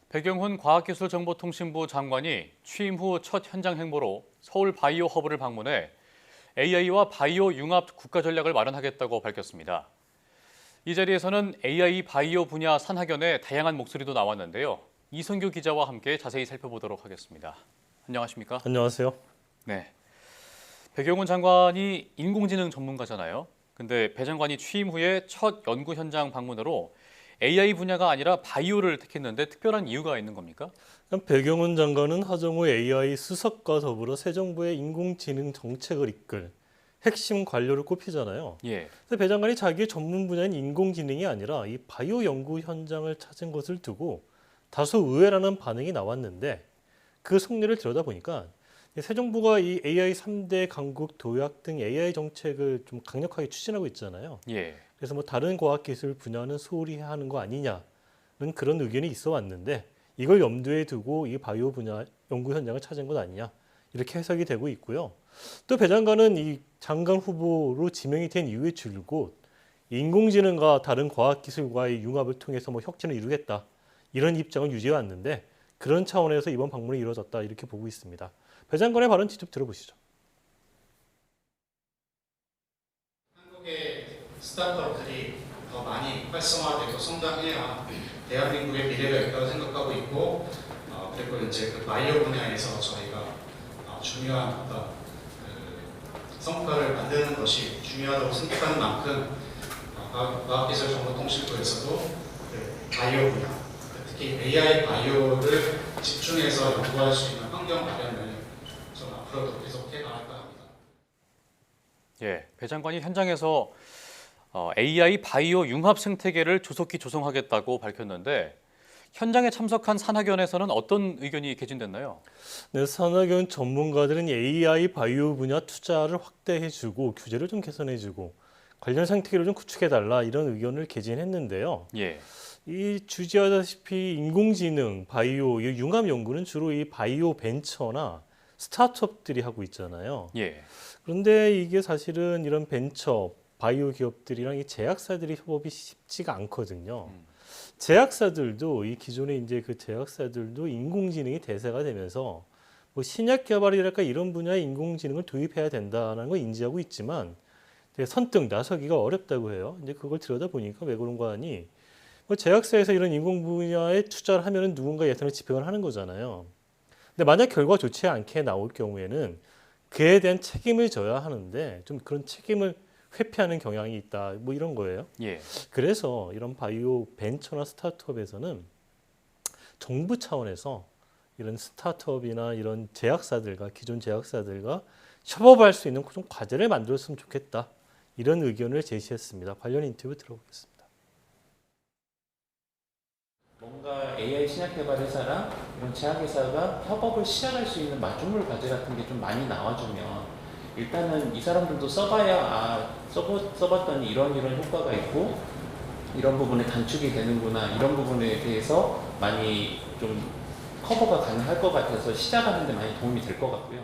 배경훈 과학기술정보통신부 장관이 취임 후 첫 현장 행보로 서울 바이오 허브를 방문해 AI와 바이오 융합 국가 전략을 마련하겠다고 밝혔습니다. 이 자리에서는 AI 바이오 분야 산학연의 다양한 목소리도 나왔는데요. 이성규 기자와 함께 자세히 살펴보도록 하겠습니다. 안녕하십니까? 안녕하세요. 네. 배경훈 장관이 인공지능 전문가잖아요. 근데 배 장관이 취임 후에 첫 연구 현장 방문으로 AI 분야가 아니라 바이오를 택했는데 특별한 이유가 있는 겁니까? 배경훈 장관은 하정우 AI 수석과 더불어 새 정부의 인공지능 정책을 이끌 핵심 관료를 꼽히잖아요. 예. 근데 배 장관이 자기의 전문 분야인 인공지능이 아니라 이 바이오 연구 현장을 찾은 것을 두고 다소 의외라는 반응이 나왔는데 그 속내를 들여다보니까 새 정부가 이 AI 3대 강국 도약 등 AI 정책을 좀 강력하게 추진하고 있잖아요. 예. 그래서 뭐 다른 과학기술 분야는 소홀히 해야 하는 거 아니냐는 그런 의견이 있어 왔는데 이걸 염두에 두고 이 바이오 분야 연구 현장을 찾은 것 아니냐 이렇게 해석이 되고 있고요. 또 배 장관은 이 장관 후보로 지명이 된 이후에 줄곧 인공지능과 다른 과학기술과의 융합을 통해서 뭐 혁신을 이루겠다 이런 입장을 유지해 왔는데 그런 차원에서 이번 방문이 이루어졌다 이렇게 보고 있습니다. 배 장관의 발언 직접 들어보시죠. 한국의 스타트업들이 더 많이 활성화되고 성장해야 대한민국의 미래가 있다고 생각하고 있고, 그리고 이제 그 바이오 분야에서 저희가 중요한 어떤 성과를 만드는 것이 중요하다고 생각하는 만큼 과학기술정보통신부에서도 바이오 분야, 특히 AI 바이오를 집중해서 연구할 수 있는 환경 마련을 좀 앞으로도 계속해 나갈까 합니다. 예. 배 장관이 현장에서 AI 바이오 융합 생태계를 조속히 조성하겠다고 밝혔는데 현장에 참석한 산학연에서는 어떤 의견이 개진됐나요? 네, 산학연 전문가들은 AI 바이오 분야 투자를 확대해주고 규제를 좀 개선해주고 관련 생태계를 좀 구축해달라 이런 의견을 개진했는데요. 예. 이 주지하다시피 인공지능, 바이오, 이 융합 연구는 주로 이 바이오 벤처나 스타트업들이 하고 있잖아요. 예. 그런데 이게 사실은 이런 벤처, 바이오 기업들이랑 이 제약사들이 협업이 쉽지가 않거든요. 제약사들도 이 기존의 이제 그 제약사들도 인공지능이 대세가 되면서 뭐 신약 개발이랄까 이런 분야에 인공지능을 도입해야 된다는 걸 인지하고 있지만 되게 선뜻 나서기가 어렵다고 해요. 이제 그걸 들여다보니까 왜 그런가 하니 뭐 제약사에서 이런 인공 분야에 투자를 하면은 누군가 예산을 집행을 하는 거잖아요. 근데 만약 결과 좋지 않게 나올 경우에는 그에 대한 책임을 져야 하는데 좀 그런 책임을 회피하는 경향이 있다. 뭐 이런 거예요. 예. 그래서 이런 바이오 벤처나 스타트업에서는 정부 차원에서 이런 스타트업이나 이런 제약사들과 기존 제약사들과 협업할 수 있는 좀 과제를 만들었으면 좋겠다. 이런 의견을 제시했습니다. 관련 인터뷰 들어보겠습니다. 뭔가 AI 신약 개발 회사랑 이런 제약 회사가 협업을 시작할 수 있는 맞춤물 과제 같은 게 좀 많이 나와주면 일단은 이 사람들도 써봐야 써봤더니 이런 효과가 있고 이런 부분에 단축이 되는구나 이런 부분에 대해서 많이 좀 커버가 가능할 것 같아서 시작하는 데 많이 도움이 될 것 같고요.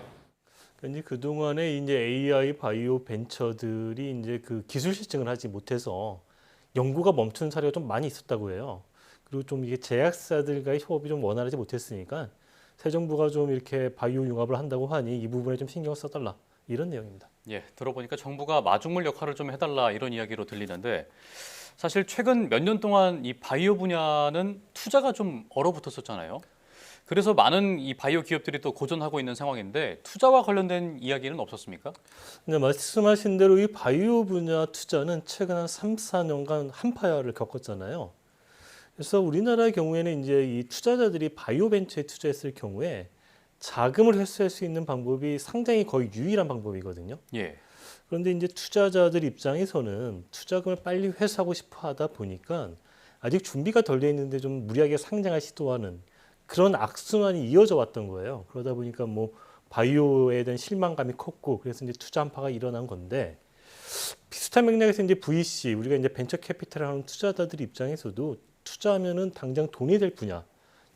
이제 그동안에 이제 AI 바이오 벤처들이 이제 그 기술 실증을 하지 못해서 연구가 멈춘 사례가 좀 많이 있었다고 해요. 그리고 좀 이게 제약사들과의 협업이 좀 원활하지 못했으니까 새 정부가 좀 이렇게 바이오 융합을 한다고 하니 이 부분에 좀 신경을 써달라 이런 내용입니다. 예. 들어보니까 정부가 마중물 역할을 좀 해달라 이런 이야기로 들리는데 사실 최근 몇 년 동안 이 바이오 분야는 투자가 좀 얼어붙었었잖아요. 그래서 많은 이 바이오 기업들이 또 고전하고 있는 상황인데 투자와 관련된 이야기는 없었습니까? 근데 말씀하신 대로 이 바이오 분야 투자는 최근 한 3, 4년간 한파야를 겪었잖아요. 그래서 우리나라의 경우에는 이제 이 투자자들이 바이오 벤처에 투자했을 경우에 자금을 회수할 수 있는 방법이 상당히 거의 유일한 방법이거든요. 예. 그런데 이제 투자자들 입장에서는 투자금을 빨리 회수하고 싶어 하다 보니까 아직 준비가 덜 돼 있는데 좀 무리하게 상장을 시도하는 그런 악순환이 이어져 왔던 거예요. 그러다 보니까 뭐 바이오에 대한 실망감이 컸고 그래서 이제 투자 한파가 일어난 건데 비슷한 맥락에서 이제 VC 우리가 이제 벤처 캐피탈을 하는 투자자들 입장에서도 투자하면은 당장 돈이 될 분야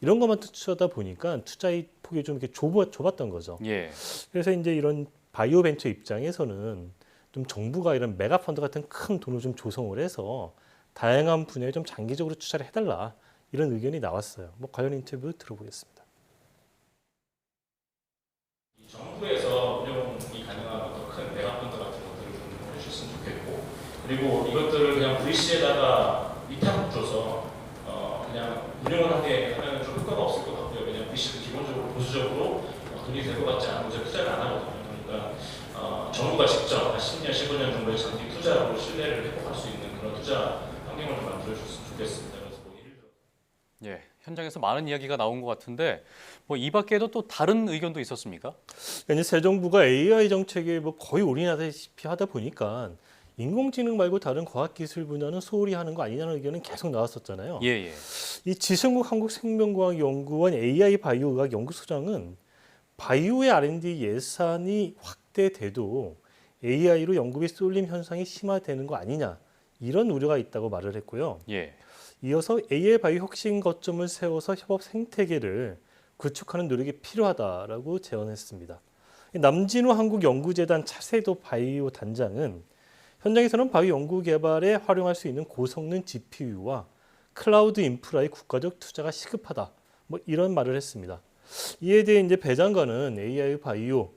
이런 것만 투자하다 보니까 투자의 폭이 좀 이렇게 좁았던 거죠. 예. 그래서 이제 이런 바이오 벤처 입장에서는 좀 정부가 이런 메가 펀드 같은 큰 돈을 좀 조성을 해서 다양한 분야에 좀 장기적으로 투자를 해달라 이런 의견이 나왔어요. 관련 인터뷰 들어보겠습니다. 정부에서 운영이 가능한 어떤 큰 대학분들 같은 것들을 좀 해주셨으면 좋겠고, 그리고 이것들을 그냥 VC에다가 위탁 줘서 그냥 운영을 하게 하면 좀 효과가 없을 것 같고요. 왜냐하면 VC도 기본적으로 보수적으로 돈이 될 것 같지 않고 투자를 안 하거든요. 그러니까 정부가 직접 한 10년, 15년 정도의 장기 투자로 신뢰를 회복할 수 있는 그런 투자 환경을 좀 만들어줬으면 좋겠습니다. 그래서 예를 들어. 예, 현장에서 많은 이야기가 나온 것 같은데 이 밖에도 또 다른 의견도 있었습니까? 이제 새 정부가 AI 정책에 거의 올인하다시피 하다 보니까 인공지능 말고 다른 과학기술 분야는 소홀히 하는 거 아니냐는 의견은 계속 나왔었잖아요. 예, 예. 이 지승욱 한국생명과학연구원 AI 바이오의학 연구소장은 바이오의 R&D 예산이 확대돼도 AI로 연구비 쏠림 현상이 심화되는 거 아니냐 이런 우려가 있다고 말을 했고요. 예. 이어서 AI 바이오 혁신 거점을 세워서 협업 생태계를 구축하는 노력이 필요하다라고 제언했습니다. 남진우 한국연구재단 차세도 바이오 단장은 현장에서는 바이오 연구 개발에 활용할 수 있는 고성능 GPU와 클라우드 인프라의 국가적 투자가 시급하다. 이런 말을 했습니다. 이에 대해 이제 배 장관은 AI 바이오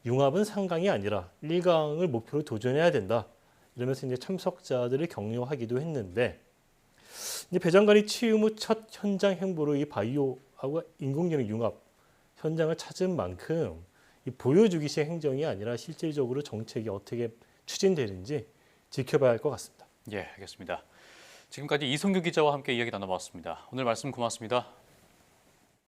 융합은 3강이 아니라 1강을 목표로 도전해야 된다. 이러면서 이제 참석자들을 격려하기도 했는데 이제 배 장관이 취임 후 첫 현장 행보로 이 바이오하고 인공지능 융합 현장을 찾은 만큼 이 보여주기식 행정이 아니라 실질적으로 정책이 어떻게 추진되는지 지켜봐야 할 것 같습니다. 예, 알겠습니다. 지금까지 이성규 기자와 함께 이야기 나눠봤습니다. 오늘 말씀 고맙습니다.